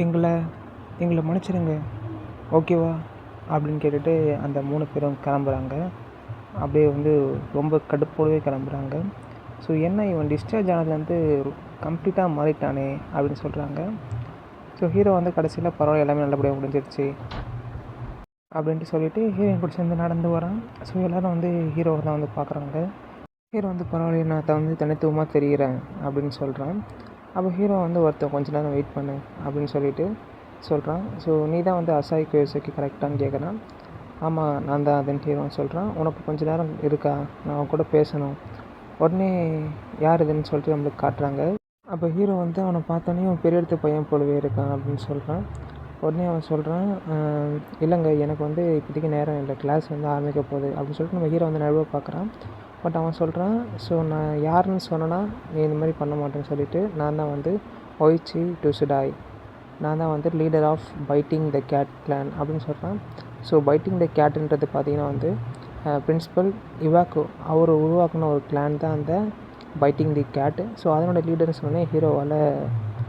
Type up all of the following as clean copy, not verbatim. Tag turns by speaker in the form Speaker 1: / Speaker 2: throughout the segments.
Speaker 1: எங்களை எங்களை மன்னிச்சிடுங்க, ஓகேவா அப்படின்னு கேட்டுட்டு அந்த 3 பேரும் கிளம்புறாங்க. அப்படியே வந்து ரொம்ப கடுப்போடவே கிளம்புறாங்க. ஸோ என்ன இவன் டிஸ்சார்ஜ் ஆனதுலேருந்து கம்ப்ளீட்டாக மாறிட்டானே அப்படின்னு சொல்கிறாங்க. ஸோ ஹீரோ வந்து கடைசியில் பரவாயில்ல, எல்லாமே நல்லபடியாக முடிஞ்சிருச்சு அப்படின்ட்டு சொல்லிவிட்டு ஹீரோயின் கூட சேர்ந்து நடந்து வரான். ஸோ எல்லோரும் வந்து ஹீரோவை தான் வந்து பார்க்குறாங்க. ஹீரோ வந்து பரவாயில்ல, நான் வந்து தனித்துவமாக தெரிகிறேன் அப்படின்னு சொல்கிறான். அப்போ ஹீரோ வந்து ஒருத்தன் கொஞ்ச நேரம் வெயிட் பண்ணு அப்படின்னு சொல்லிட்டு சொல்கிறான். ஸோ நீ தான் வந்து அசாய் குயோசைக்கு கரெக்டானு கேட்குறான். ஆமாம், நான் தான் அதுன்னு ஹீரோன்னு சொல்கிறான். உனக்கு கொஞ்ச நேரம் இருக்கா, நான் அவன் கூட பேசணும். உடனே யார் இதுன்னு சொல்லிட்டு நம்மளுக்கு காட்டுறாங்க. அப்போ ஹீரோ வந்து அவனை பார்த்தோன்னே அவன் பெரிய இடத்து பையன் போலவே இருக்கான் அப்படின்னு சொல்கிறான். உடனே அவன் சொல்கிறான், இல்லைங்க, எனக்கு வந்து இப்போதைக்கு நேரம் இல்லை, கிளாஸ் வந்து ஆரம்பிக்க போகுது அப்படின்னு சொல்லிட்டு நம்ம ஹீரோ வந்து நடுவே பார்க்குறான். பட் அவன் சொல்கிறான், ஸோ நான் யாருன்னு சொன்னேன்னா நீ இந்த மாதிரி பண்ண மாட்டேன்னு சொல்லிவிட்டு, நான் தான் வந்து ஒய்ச்சி டுசுடாய், நான் தான் வந்து leader of fighting the cat clan அப்படின்னு சொல்கிறான். ஸோ பைட்டிங் த கேட்டுன்றது பார்த்திங்கன்னா வந்து பிரின்சிபல் இவாக்கோ அவர் உருவாக்கின ஒரு கிளான் தான் அந்த பைட்டிங் தி கேட்டு. ஸோ அதனோட லீடர்னு சொன்னே ஹீரோவால்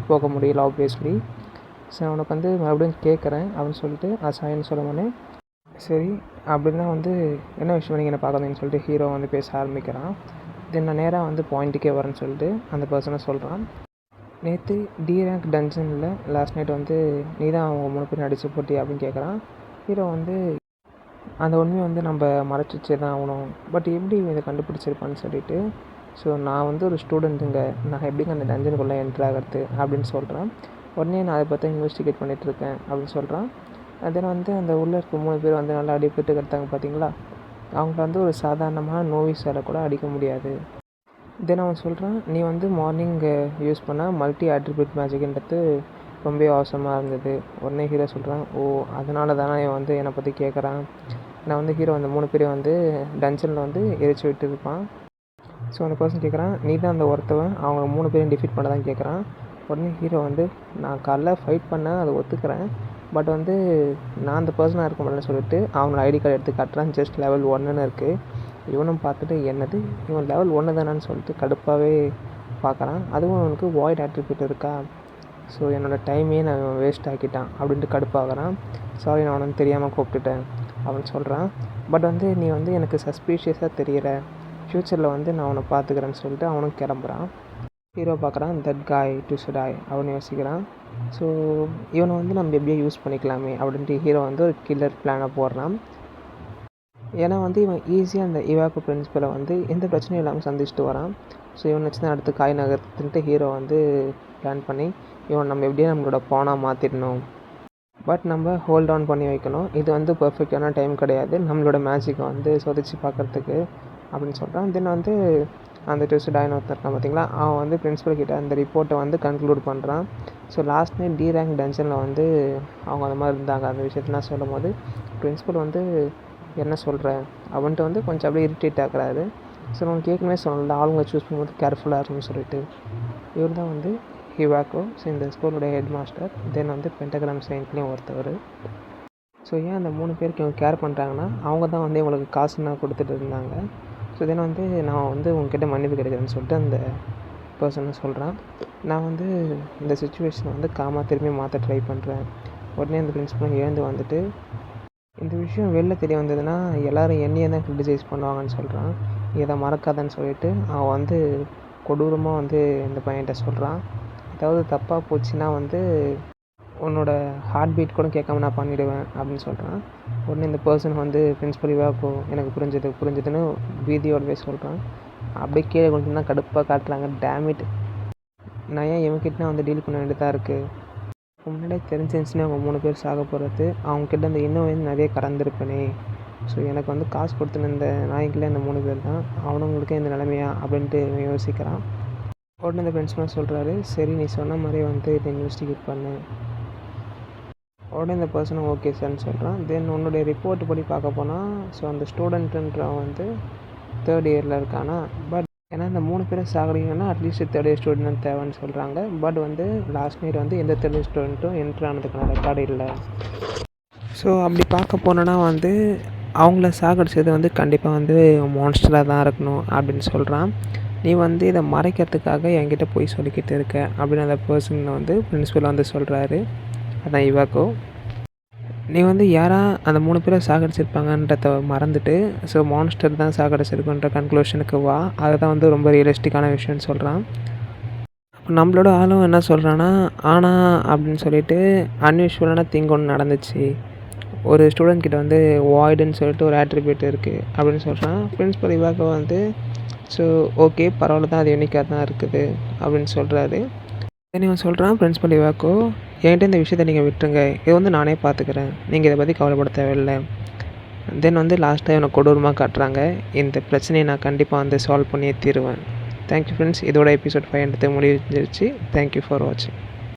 Speaker 1: போக முடியல ஆப்வியஸ்லி. ஸோ அவனுக்கு வந்து மறுபடியும் கேட்குறேன் அப்படின்னு சொல்லிட்டு அசாயின்னு சொல்லுவானே. சரி, அப்படின்னா வந்து என்ன விஷயம் நீங்கள் என்ன பார்க்கணுன்னு சொல்லிட்டு ஹீரோ வந்து பேச ஆரம்பிக்கிறான். தென் நான் நேராக வந்து பாயிண்ட்டுக்கே வரேன்னு சொல்லிட்டு அந்த பர்சனை சொல்கிறான். நேற்று டி ரேங்க் டன்ஜனில் லாஸ்ட் நைட் வந்து நீ தான் அவங்க 3 பேரும் அடித்து போட்டி அப்படின்னு கேட்குறான். ஹீரோ வந்து அந்த உண்மையை வந்து நம்ம மறைச்சி வச்சே தான் ஆகணும், பட் எப்படி இதை கண்டுபிடிச்சிருப்பான்னு சொல்லிட்டு, ஸோ நான் வந்து ஒரு ஸ்டூடெண்ட்டுங்க, நான் எப்படிங்க அந்த டஞ்சனுக்குள்ளே என்ட்ரு ஆகிறது அப்படின்னு சொல்கிறேன். உடனே நான் அதை பற்றி இன்வெஸ்டிகேட் பண்ணிகிட்ருக்கேன் அப்படின்னு சொல்கிறான். தென் வந்து அந்த உள்ளே இருக்க 3 பேர் வந்து நல்லா அடிபட்டு கிடத்தாங்க பார்த்தீங்களா, அவங்கள வந்து ஒரு சாதாரணமான நோவிஸால் கூட அடிக்க முடியாது. தென் அவன் சொல்கிறான், நீ வந்து மார்னிங் யூஸ் பண்ண மல்டி ஆட்ரிபியூட் மேஜிக்ன்றது ரொம்ப அவசரமாக இருந்தது. உடனே ஹீரோ சொல்கிறான், ஓ அதனால தானே இவன் வந்து என்னை பற்றி கேட்குறான். நான் வந்து ஹீரோ அந்த 3 பேரையும் வந்து டஞ்சனில் வந்து எரிச்சு விட்டுருப்பான். ஸோ அந்த பர்சன் கேட்குறான், நீ தான் அந்த ஒருத்தவன் அவங்க 3 பேரையும் டிஃபீட் பண்ண தான் கேட்குறான். உடனே ஹீரோ வந்து நான் காலைல ஃபைட் பண்ணேன், அதை ஒத்துக்கிறேன், பட் வந்து நான் அந்த பர்சனாக இருக்க முடியலன்னு சொல்லிட்டு அவனோட ஐடி கார்டு எடுத்து காட்டுறான். ஜஸ்ட் லெவல் 1ன்னு இருக்குது. இவனும் பார்த்துட்டு என்னது இவன் லெவல் 1 தானான்னு சொல்லிட்டு கடுப்பாகவே பார்க்குறான். அதுவும் அவனுக்கு வாய்ட் ஆட்ரிபியூட் இருக்கா, ஸோ என்னோடய டைமே நான் வேஸ்ட் ஆக்கிட்டான் அப்படின்ட்டு கடுப்பாகிறான். சாரி, நான் அவனுக்கு தெரியாமல் கூப்பிட்டுட்டேன் அப்படின்னு சொல்கிறான். பட் வந்து நீ வந்து எனக்கு சஸ்பீஷியஸாக தெரிகிற, ஃப்யூச்சரில் வந்து நான் அவனை பார்த்துக்கிறேன்னு சொல்லிட்டு அவனும் கிளம்புறான். ஹீரோ பார்க்குறான், தட் காய் டுசுடாய் அவனு யோசிக்கிறான். ஸோ இவனை வந்து நம்ம எப்படியோ யூஸ் பண்ணிக்கலாமே அப்படின்ட்டு ஹீரோ வந்து ஒரு கில்லர் பிளானை போடுறான். ஏன்னா வந்து இவன் ஈஸியாக அந்த இவாக்கோ பிரின்சிபலை வந்து எந்த பிரச்சனையும் இல்லாமல் சந்திச்சுட்டு வரான். ஸோ இவன் வச்சு தான் அடுத்து காய் நகர்த்துன்ட்டு ஹீரோ வந்து பிளான் பண்ணி இவன் நம்ம எப்படியும் நம்மளோட பானாக மாற்றிடணும், பட் நம்ம ஹோல்ட் ஆன் பண்ணி வைக்கணும், இது வந்து பர்ஃபெக்டான டைம் கிடையாது நம்மளோட மேஜிக்கை வந்து சொதிச்சு பார்க்குறதுக்கு அப்படின்னு சொல்கிறான். தென் வந்து அந்த டுசுடாய்னு ஒருத்தர் இருக்கான் பார்த்தீங்களா, அவன் வந்து பிரின்சிபல் கிட்ட அந்த ரிப்போர்ட்டை வந்து கன்க்ளூட் பண்ணுறான். ஸோ லாஸ்ட் நைட் டி ரேங்க் டன்ஷனில் வந்து அவங்க அந்த மாதிரி இருந்தாங்க. அந்த விஷயத்தெல்லாம் சொல்லும் போது பிரின்சிபல் வந்து என்ன சொல்கிறேன் அப்படின்ட்டு வந்து கொஞ்சம் அப்படியே இரிட்டேட் ஆகுறாரு. ஸோ நம்ம கேட்கணுமே சொல்லல, ஆளுங்களை சூஸ் பண்ணும்போது கேர்ஃபுல்லாக இருக்கணும்னு சொல்லிட்டு. இவர் தான் வந்து இவாக்கோ, ஸோ இந்த ஸ்கூலோடைய ஹெட் மாஸ்டர். தென் வந்து பென்டகிராம் சைன்ட்லேயும் ஒருத்தவர். ஸோ ஏன் அந்த 3 பேருக்கு இவங்க கேர் பண்ணுறாங்கன்னா, அவங்க தான் வந்து இவங்களுக்கு காசுன்னா கொடுத்துட்டு இருந்தாங்க. ஸோ தென் வந்து நான் வந்து உங்ககிட்ட மன்னிப்பு கிடைக்கிறேன்னு சொல்லிட்டு அந்த பர்சனை சொல்கிறான். நான் வந்து இந்த சுச்சுவேஷனை வந்து காமாக திரும்பி மாற்ற ட்ரை பண்ணுறேன். உடனே அந்த பிரின்சிபல் எழுந்து வந்துட்டு, இந்த விஷயம் வெளில தெரிய வந்ததுன்னா எல்லோரும் என்னையே தான் கிரிட்டிசைஸ் பண்ணுவாங்கன்னு சொல்கிறான். இதை மறக்காதன்னு சொல்லிவிட்டு அவன் வந்து கொடூரமாக வந்து இந்த பையன்கிட்ட சொல்கிறான். ஏதாவது தப்பாக போச்சுன்னா வந்து உன்னோட ஹார்ட் பீட் கூட கேட்காம நான் பண்ணிவிடுவேன் அப்படின்னு சொல்கிறான். உடனே இந்த பர்சன் வந்து பிரின்சிபல் இவாக்கோ எனக்கு புரிஞ்சதுன்னு பீதியோடவே சொல்கிறான். அப்படியே கீழே கொண்டு தான் கடுப்பாக காட்டுறாங்க. டேமிட், நான் ஏன் இவன்கிட்ட வந்து டீல் பண்ண வேண்டியதாக இருக்குது, முன்னாடியே தெரிஞ்சிருந்துச்சுன்னா அவங்க 3 பேர் சாக போகிறது, அவங்கக்கிட்ட அந்த இன்னும் வந்து நிறைய கறந்துருப்பேனே. ஸோ எனக்கு வந்து காசு கொடுத்துன இந்த நாய்களே அந்த 3 பேர் தான், அவனுங்களுக்கே இந்த நிலைமையா அப்படின்ட்டு யோசிக்கிறான். உடனே இந்த பிரின்சிபல் சொல்கிறாரு, சரி நீ சொன்ன மாதிரியே வந்து இதை இன்வெஸ்டிகேட் பண்ணு. உடனே இந்த பர்சனும் ஓகே சார்னு சொல்கிறான். தென் உன்னுடைய ரிப்போர்ட் படி பார்க்க போனால், ஸோ அந்த ஸ்டூடெண்ட்டுன்றவன் வந்து 3rd இயரில் இருக்கானா, பட் ஏன்னா இந்த 3 பேரும் சாகடிங்கன்னா அட்லீஸ்ட் 3rd இயர் ஸ்டூடெண்ட் தேவைன்னு சொல்கிறாங்க. பட் வந்து லாஸ்ட் நைட் வந்து எந்த 3rd இயர் ஸ்டூடெண்ட்டும் என்ட்ரு ஆனதுக்கான ரெக்கார்டு இல்லை. ஸோ அப்படி பார்க்க போனோன்னா வந்து அவங்கள சாகடிச்சது வந்து கண்டிப்பாக வந்து மான்ஸ்டராக தான் இருக்கணும் அப்படின்னு சொல்கிறான். நீ வந்து இதை மறைக்கிறதுக்காக என்கிட்ட போய் சொல்லிக்கிட்டு இருக்க அப்படின்னு அந்த பர்சன் வந்து பிரின்சிபல் வந்து சொல்கிறாரு. அதான் இவாக்கோ. நீ வந்து யாரா அந்த 3 பேரை சாகடிச்சிருப்பாங்கன்றத மறந்துட்டு, ஸோ மான்ஸ்டர் தான் சாகடிச்சிருக்குன்ற கன்க்ளூஷனுக்கு வா. அதுதான் வந்து ரொம்ப ரியலிஸ்டிக்கான விஷயம்னு சொல்கிறான். அப்போ நம்மளோட ஆளும் என்ன சொல்கிறான்னா, ஆனால் அப்படின்னு சொல்லிட்டு அன்யூஷுவலான திங் ஒன்று நடந்துச்சு. ஒரு ஸ்டூடெண்ட் கிட்ட வந்து வாய்டுன்னு சொல்லிட்டு ஒரு ஆட்ரிபியூட் இருக்குது அப்படின்னு சொல்கிறான். பிரின்சிபல் இவாக்கோ வந்து ஸோ ஓகே பரவாயில்ல தான், அது யூனிக்காக தான் இருக்குது அப்படின்னு சொல்கிறாரு. தென் இவன் சொல்கிறான் பிரின்சிபல் இவாக்கோ, என்கிட்ட இந்த விஷயத்தை நீங்கள் விட்டுருங்க, இதை வந்து நானே பார்த்துக்கிறேன், நீங்கள் இதை பற்றி கவலைப்பட தேவையில்லை. தென் வந்து லாஸ்ட்டாக இவனை கொடூரமாக காட்டுறாங்க. இந்த பிரச்சனையை நான் கண்டிப்பாக வந்து சால்வ் பண்ணியே தீருவேன். தேங்க்யூ ஃப்ரெண்ட்ஸ், இதோட எபிசோட் 5 முடிஞ்சிருச்சு. தேங்க்யூ ஃபார் வாட்சிங்.